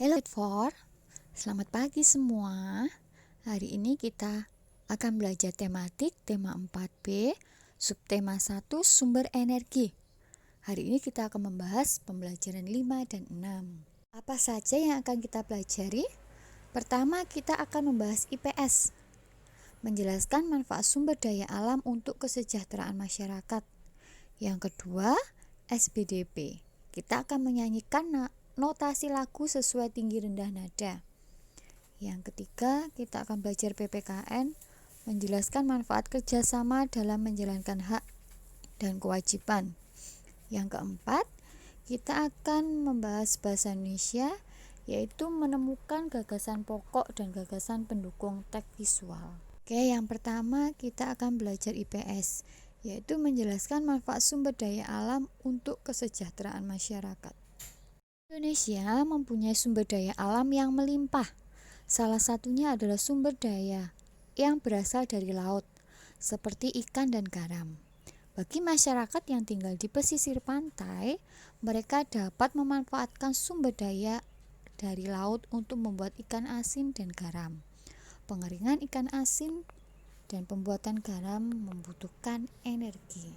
Hello for, selamat pagi semua. Hari ini kita akan belajar tematik tema 4B, subtema 1 sumber energi. Hari ini kita akan membahas pembelajaran 5 dan 6. Apa saja yang akan kita pelajari? Pertama, kita akan membahas IPS, menjelaskan manfaat sumber daya alam untuk kesejahteraan masyarakat. Yang kedua, SBDP. Kita akan menyanyikan notasi lagu sesuai tinggi rendah nada. Yang ketiga, kita akan belajar PPKN, menjelaskan manfaat kerjasama dalam menjalankan hak dan kewajiban. Yang keempat, kita akan membahas bahasa Indonesia, yaitu menemukan gagasan pokok dan gagasan pendukung teks visual. Oke, yang pertama kita akan belajar IPS, yaitu menjelaskan manfaat sumber daya alam untuk kesejahteraan masyarakat. Indonesia mempunyai sumber daya alam yang melimpah. Salah satunya adalah sumber daya yang berasal dari laut, seperti ikan dan garam. Bagi masyarakat yang tinggal di pesisir pantai, mereka dapat memanfaatkan sumber daya dari laut untuk membuat ikan asin dan garam. Pengeringan ikan asin dan pembuatan garam membutuhkan energi.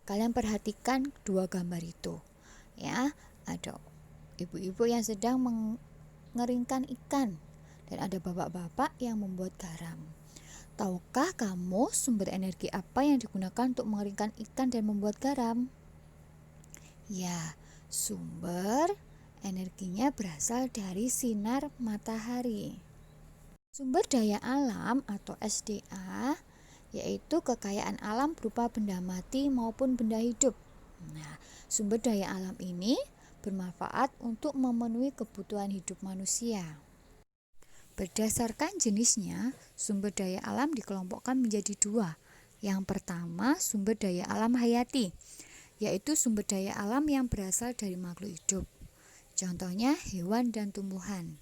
Kalian perhatikan dua gambar itu, ya. Ada ibu-ibu yang sedang mengeringkan ikan dan ada bapak-bapak yang membuat garam. Tahukah kamu sumber energi apa yang digunakan untuk mengeringkan ikan dan membuat garam? Ya, sumber energinya berasal dari sinar matahari. Sumber daya alam atau SDA yaitu kekayaan alam berupa benda mati maupun benda hidup. Nah, sumber daya alam ini bermanfaat untuk memenuhi kebutuhan hidup manusia. Berdasarkan jenisnya, sumber daya alam dikelompokkan menjadi dua. Yang pertama, sumber daya alam hayati, yaitu sumber daya alam yang berasal dari makhluk hidup. Contohnya hewan dan tumbuhan.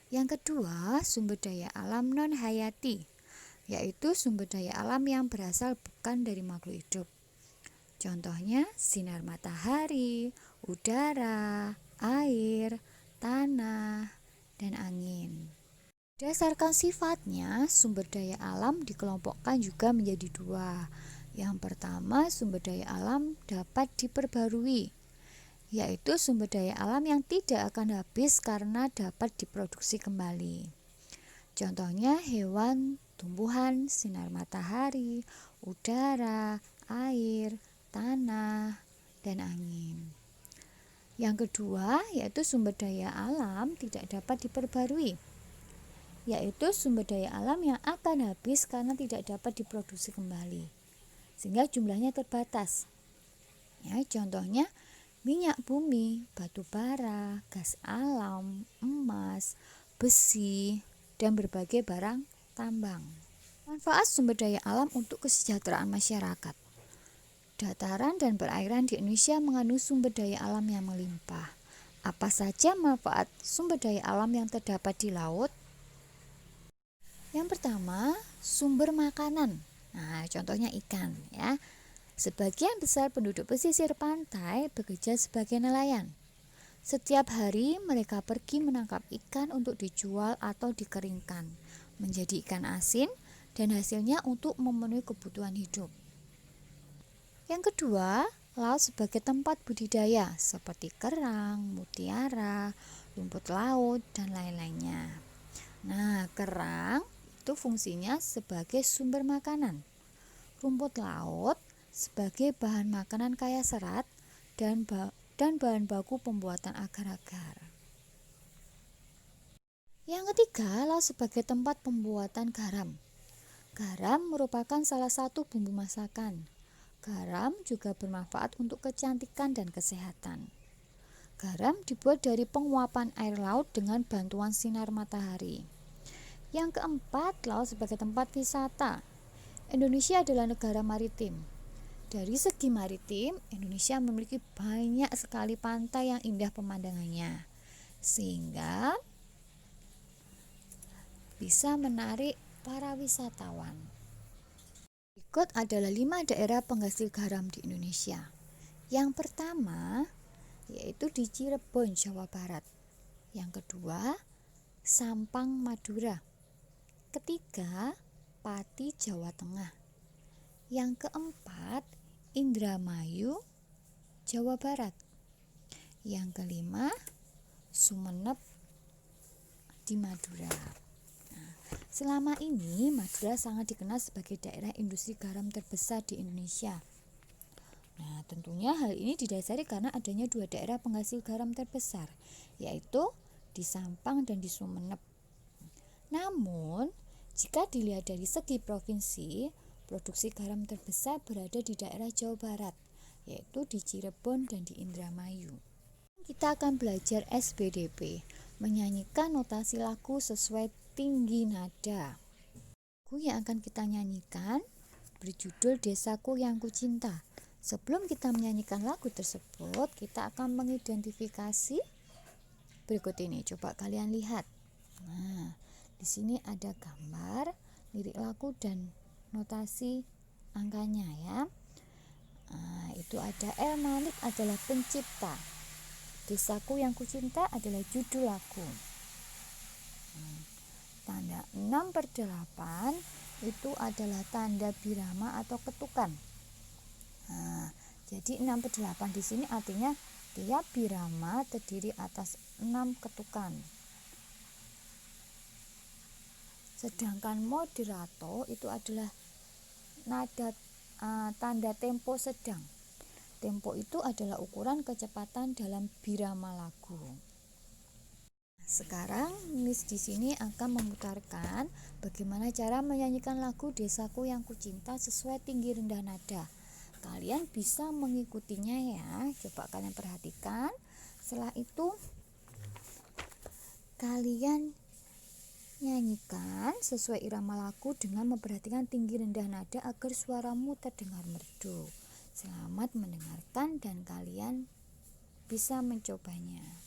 Yang kedua, sumber daya alam non-hayati, yaitu sumber daya alam yang berasal bukan dari makhluk hidup. Contohnya sinar matahari, udara, air, tanah, dan angin. Berdasarkan sifatnya, sumber daya alam dikelompokkan juga menjadi dua. Yang pertama, sumber daya alam dapat diperbarui, yaitu sumber daya alam yang tidak akan habis karena dapat diproduksi kembali. Contohnya hewan, tumbuhan, sinar matahari, udara, air, tanah, dan angin. Yang kedua, yaitu sumber daya alam tidak dapat diperbarui, yaitu sumber daya alam yang akan habis karena tidak dapat diproduksi kembali, sehingga jumlahnya terbatas. Ya, contohnya minyak bumi, batu bara, gas alam, emas, besi, dan berbagai barang tambang. Manfaat sumber daya alam untuk kesejahteraan masyarakat. Dataran dan perairan di Indonesia mengandung sumber daya alam yang melimpah. Apa saja manfaat sumber daya alam yang terdapat di laut? Yang pertama, sumber makanan. Nah, contohnya ikan, ya. Sebagian besar penduduk pesisir pantai bekerja sebagai nelayan. Setiap hari mereka pergi menangkap ikan untuk dijual atau dikeringkan menjadi ikan asin dan hasilnya untuk memenuhi kebutuhan hidup. Yang kedua, laut sebagai tempat budidaya seperti kerang, mutiara, rumput laut, dan lain-lainnya. Nah, kerang itu fungsinya sebagai sumber makanan. Rumput laut sebagai bahan makanan kaya serat dan bahan baku pembuatan agar-agar. Yang ketiga, laut sebagai tempat pembuatan garam. Garam merupakan salah satu bumbu masakan. Garam juga bermanfaat untuk kecantikan dan kesehatan. Garam dibuat dari penguapan air laut dengan bantuan sinar matahari. Yang keempat, laut sebagai tempat wisata. Indonesia adalah negara maritim. Dari segi maritim, Indonesia memiliki banyak sekali pantai yang indah pemandangannya, sehingga bisa menarik para wisatawan. Berikut adalah 5 daerah penghasil garam di Indonesia. Yang pertama, yaitu di Cirebon, Jawa Barat. Yang kedua, Sampang Madura. Ketiga, Pati Jawa Tengah. Yang keempat, Indramayu Jawa Barat. Yang kelima, Sumenep di Madura. Selama ini Madura sangat dikenal sebagai daerah industri garam terbesar di Indonesia. Nah, tentunya hal ini didasari karena adanya dua daerah penghasil garam terbesar, yaitu di Sampang dan di Sumenep. Namun, jika dilihat dari segi provinsi, produksi garam terbesar berada di daerah Jawa Barat, yaitu di Cirebon dan di Indramayu. Kita akan belajar SBDP, menyanyikan notasi lagu sesuai tinggi nada. Lagu yang akan kita nyanyikan berjudul Desaku Yang Kucinta. Sebelum kita menyanyikan lagu tersebut, kita akan mengidentifikasi berikut ini. Coba kalian lihat. Nah, di sini ada gambar, lirik lagu dan notasi angkanya ya. Nah, itu ada El Malik adalah pencipta. Desaku Yang Kucinta adalah judul lagu. Tanda 6/8 itu adalah tanda birama atau ketukan. Nah, jadi 6/8 di sini artinya tiap birama terdiri atas 6 ketukan. Sedangkan moderato itu adalah nada tanda tempo sedang. Tempo itu adalah ukuran kecepatan dalam birama lagu. Sekarang Miss di sini akan memutarkan bagaimana cara menyanyikan lagu Desaku Yang Kucinta sesuai tinggi rendah nada. Kalian bisa mengikutinya ya. Coba kalian perhatikan. Setelah itu kalian nyanyikan sesuai irama lagu dengan memperhatikan tinggi rendah nada agar suaramu terdengar merdu. Selamat mendengarkan dan kalian bisa mencobanya.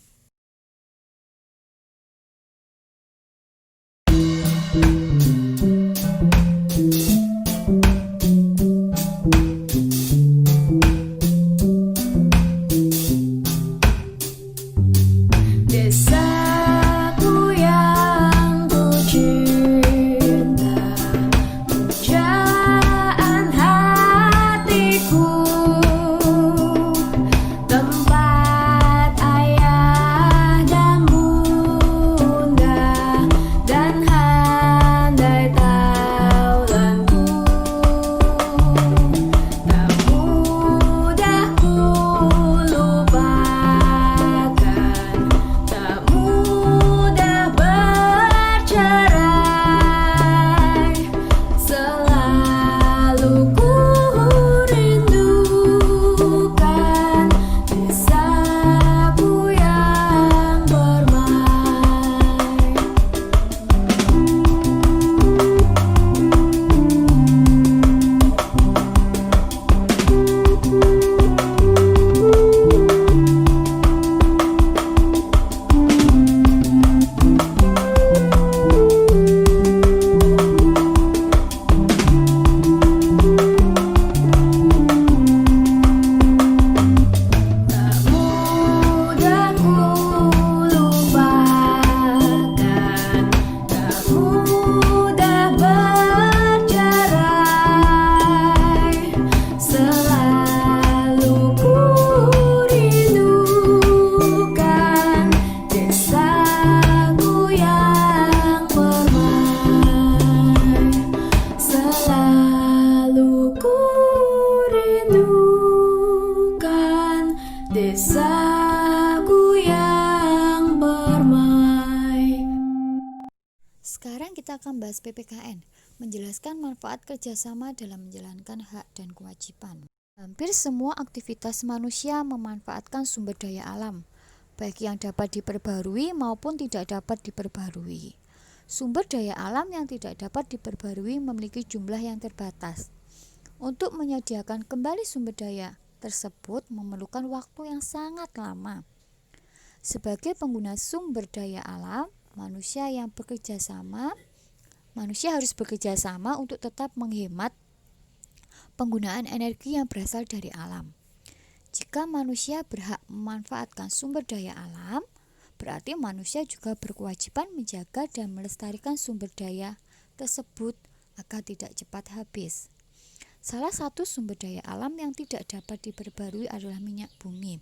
Sekarang kita akan bahas PPKN, menjelaskan manfaat kerjasama dalam menjalankan hak dan kewajiban. Hampir semua aktivitas manusia memanfaatkan sumber daya alam, baik yang dapat diperbarui maupun tidak dapat diperbarui. Sumber daya alam yang tidak dapat diperbarui memiliki jumlah yang terbatas. Untuk menyediakan kembali sumber daya tersebut memerlukan waktu yang sangat lama. Sebagai pengguna sumber daya alam, manusia harus bekerja sama untuk tetap menghemat penggunaan energi yang berasal dari alam. Jika manusia berhak memanfaatkan sumber daya alam, Berarti manusia juga berkewajiban menjaga dan melestarikan sumber daya tersebut agar tidak cepat habis. Salah satu sumber daya alam yang tidak dapat diperbarui adalah minyak bumi.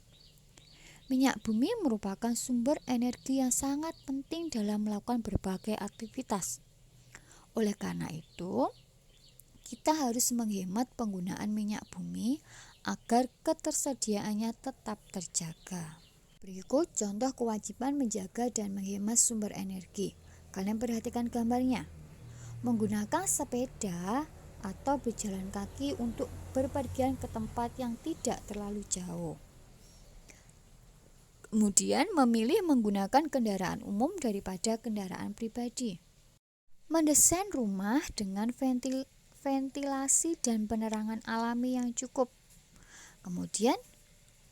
Minyak bumi merupakan sumber energi yang sangat penting dalam melakukan berbagai aktivitas. Oleh karena itu, kita harus menghemat penggunaan minyak bumi agar ketersediaannya tetap terjaga. Berikut contoh kewajiban menjaga dan menghemat sumber energi. Kalian perhatikan gambarnya. Menggunakan sepeda atau berjalan kaki untuk berpergian ke tempat yang tidak terlalu jauh. Kemudian memilih menggunakan kendaraan umum daripada kendaraan pribadi. Mendesain rumah dengan ventilasi dan penerangan alami yang cukup. Kemudian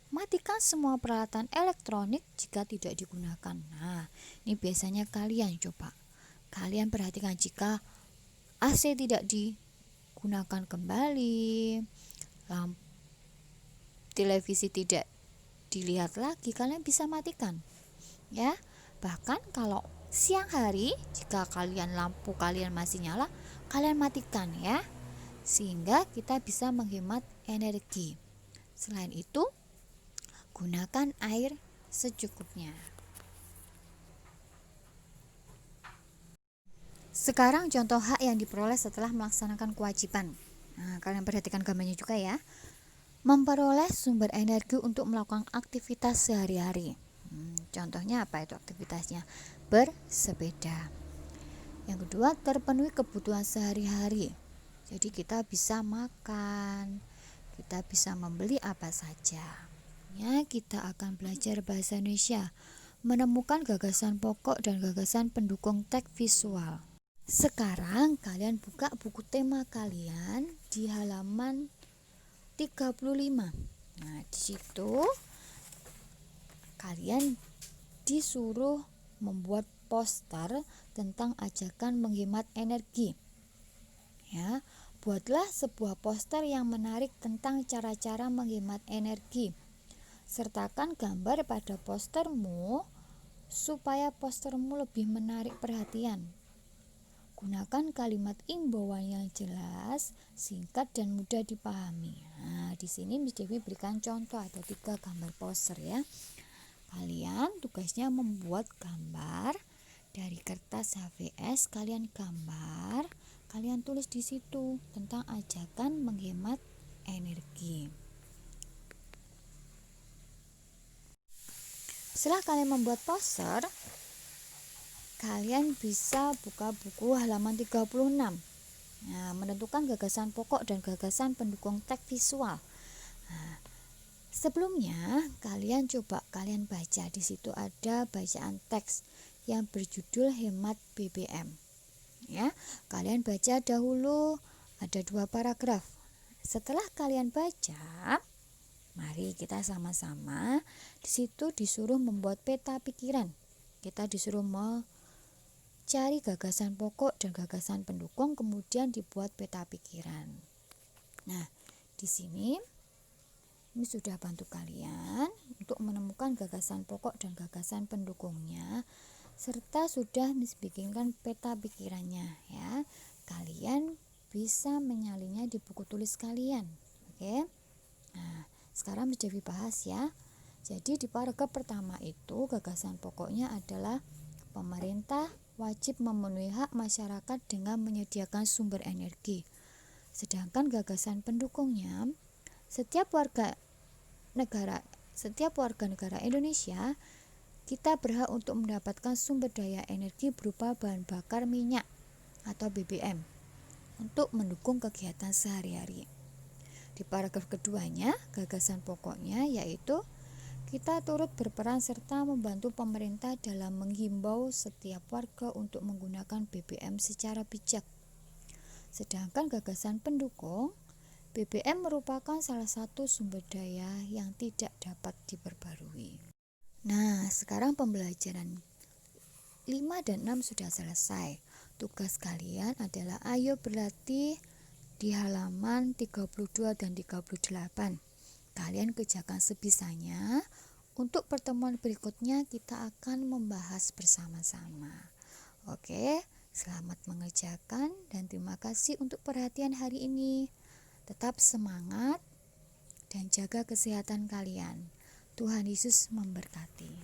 matikan semua peralatan elektronik jika tidak digunakan. Nah, ini biasanya kalian coba. Kalian perhatikan jika AC tidak digunakan kembali, televisi tidak dilihat lagi, kalian bisa matikan. Ya, bahkan kalau siang hari jika lampu kalian masih nyala, kalian matikan ya. Sehingga kita bisa menghemat energi. Selain itu, gunakan air secukupnya. Sekarang contoh hak yang diperoleh setelah melaksanakan kewajiban. Nah, kalian perhatikan gambarnya juga ya. Memperoleh sumber energi untuk melakukan aktivitas sehari-hari. Contohnya apa itu aktivitasnya? Bersepeda. Yang kedua, terpenuhi kebutuhan sehari-hari. Jadi kita bisa makan, kita bisa membeli apa saja. Ya, kita akan belajar bahasa Indonesia, menemukan gagasan pokok dan gagasan pendukung teks visual. Sekarang kalian buka buku tema kalian di halaman 35. Nah, di situ kalian disuruh membuat poster tentang ajakan menghemat energi. Ya, buatlah sebuah poster yang menarik tentang cara-cara menghemat energi. Sertakan gambar pada postermu supaya postermu lebih menarik perhatian. Gunakan kalimat imbauan yang jelas, singkat dan mudah dipahami. Nah, di sini Miss Dewi berikan contoh, ada 3 gambar poster ya. Kalian tugasnya membuat gambar dari kertas HVS, kalian gambar, kalian tulis di situ tentang ajakan menghemat energi. Setelah kalian membuat poster, kalian bisa buka buku halaman 36. Nah, menentukan gagasan pokok dan gagasan pendukung teks visual. Nah, sebelumnya kalian baca, di situ ada bacaan teks yang berjudul hemat BBM. Ya, kalian baca dahulu, ada 2 paragraf. Setelah kalian baca, mari kita sama-sama di situ disuruh membuat peta pikiran. Kita disuruh mencari gagasan pokok dan gagasan pendukung, kemudian dibuat peta pikiran. Nah, di sini ini sudah bantu kalian untuk menemukan gagasan pokok dan gagasan pendukungnya, serta sudah bikinkan peta pikirannya ya. Kalian bisa menyalinnya di buku tulis kalian. Oke. Nah, sekarang menjadi bahas ya. Jadi di paragraf pertama itu gagasan pokoknya adalah pemerintah wajib memenuhi hak masyarakat dengan menyediakan sumber energi. Sedangkan gagasan pendukungnya, setiap warga negara Indonesia kita berhak untuk mendapatkan sumber daya energi berupa bahan bakar minyak atau BBM untuk mendukung kegiatan sehari-hari. Di paragraf keduanya, gagasan pokoknya yaitu kita turut berperan serta membantu pemerintah dalam menghimbau setiap warga untuk menggunakan BBM secara bijak. Sedangkan gagasan pendukung, BBM merupakan salah satu sumber daya yang tidak dapat diperbarui. Nah, sekarang pembelajaran 5 dan 6 sudah selesai. Tugas kalian adalah ayo berlatih di halaman 32 dan 38. Kalian kerjakan sebisanya Untuk pertemuan berikutnya kita akan membahas bersama-sama. Oke, selamat mengerjakan dan terima kasih untuk perhatian hari ini. Tetap semangat dan jaga kesehatan kalian. Tuhan Yesus memberkati.